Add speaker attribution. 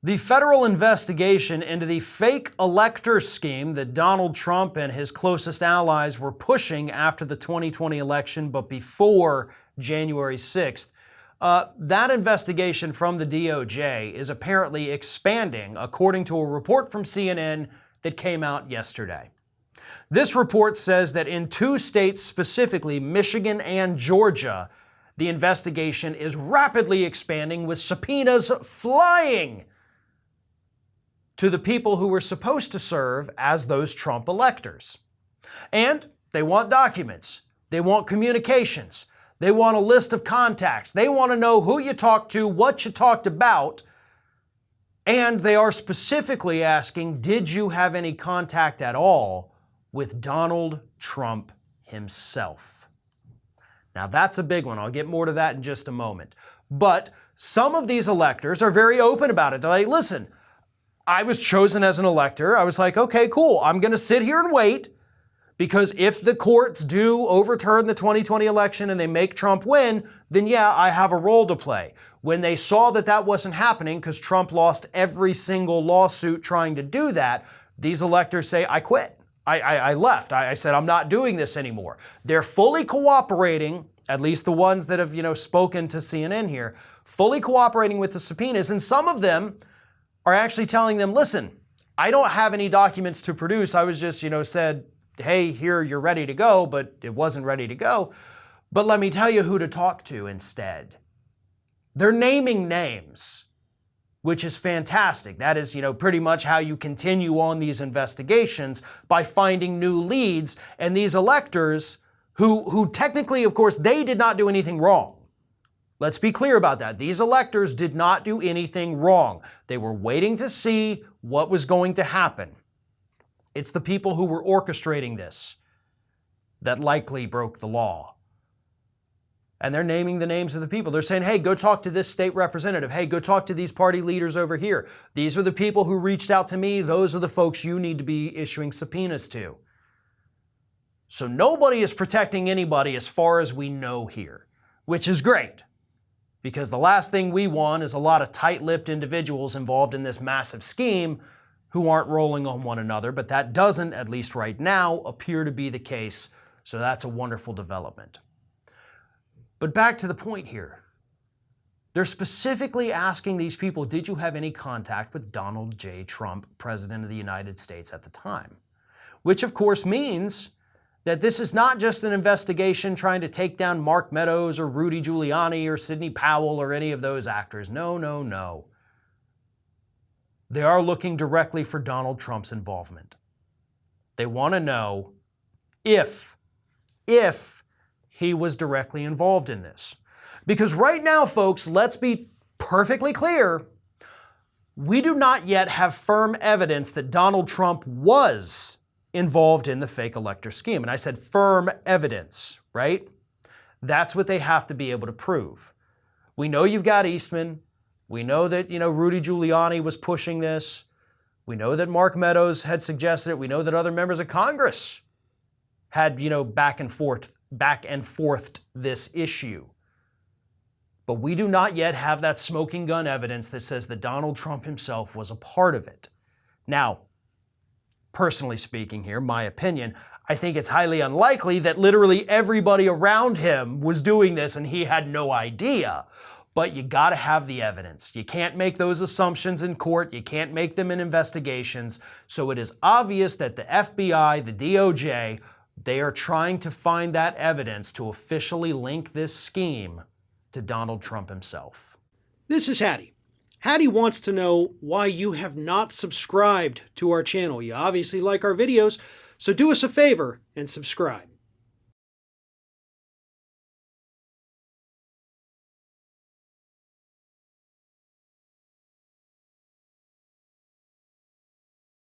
Speaker 1: The federal investigation into the fake elector scheme that Donald Trump and his closest allies were pushing after the 2020 election, but before January 6th, that investigation from the DOJ is apparently expanding, according to a report from CNN that came out yesterday. This report says that in two states specifically, Michigan and Georgia, the investigation is rapidly expanding with subpoenas flying to the people who were supposed to serve as those Trump electors. And they want documents. They want communications. They want a list of contacts. They want to know who you talked to, what you talked about. And they are specifically asking, did you have any contact at all with Donald Trump himself? Now that's a big one. I'll get more to that in just a moment. But some of these electors are very open about it. They're like, listen, I was chosen as an elector. I was like, okay, cool. I'm going to sit here and wait, because if the courts do overturn the 2020 election and they make Trump win, then yeah, I have a role to play. When they saw that that wasn't happening because Trump lost every single lawsuit trying to do that, these electors say, I quit. I left. I said, I'm not doing this anymore. They're fully cooperating, at least the ones that have, spoken to CNN here, fully cooperating with the subpoenas. And some of them are actually telling them, listen, I don't have any documents to produce. I was just, said, hey, here, you're ready to go, but it wasn't ready to go. But let me tell you who to talk to instead. They're naming names, which is fantastic. That is, pretty much how you continue on these investigations, by finding new leads. And these electors who technically, of course, they did not do anything wrong. Let's be clear about that. These electors did not do anything wrong. They were waiting to see what was going to happen. It's the people who were orchestrating this that likely broke the law. And they're naming the names of the people. They're saying, hey, go talk to this state representative. Hey, go talk to these party leaders over here. These are the people who reached out to me. Those are the folks you need to be issuing subpoenas to. So nobody is protecting anybody as far as we know here, which is great. Because the last thing we want is a lot of tight-lipped individuals involved in this massive scheme who aren't rolling on one another, but that doesn't, at least right now, appear to be the case, so that's a wonderful development. But back to the point here. They're specifically asking these people, did you have any contact with Donald J. Trump, President of the United States at the time? Which, of course, means that this is not just an investigation trying to take down Mark Meadows or Rudy Giuliani or Sidney Powell or any of those actors. No, no, no. They are looking directly for Donald Trump's involvement. They want to know if he was directly involved in this. Because right now, folks, let's be perfectly clear, we do not yet have firm evidence that Donald Trump was involved in the fake elector scheme. And I said firm evidence, right? That's what they have to be able to prove. We know you've got Eastman. We know that, Rudy Giuliani was pushing this. We know that Mark Meadows had suggested it. We know that other members of Congress had, back and forthed this issue. But we do not yet have that smoking gun evidence that says that Donald Trump himself was a part of it. Now, personally speaking here, my opinion, I think it's highly unlikely that literally everybody around him was doing this and he had no idea. But you got to have the evidence. You can't make those assumptions in court. You can't make them in investigations. So it is obvious that the FBI, the DOJ, they are trying to find that evidence to officially link this scheme to Donald Trump himself.
Speaker 2: This is Hattie. Hattie wants to know why you have not subscribed to our channel. You obviously like our videos, so do us a favor and subscribe.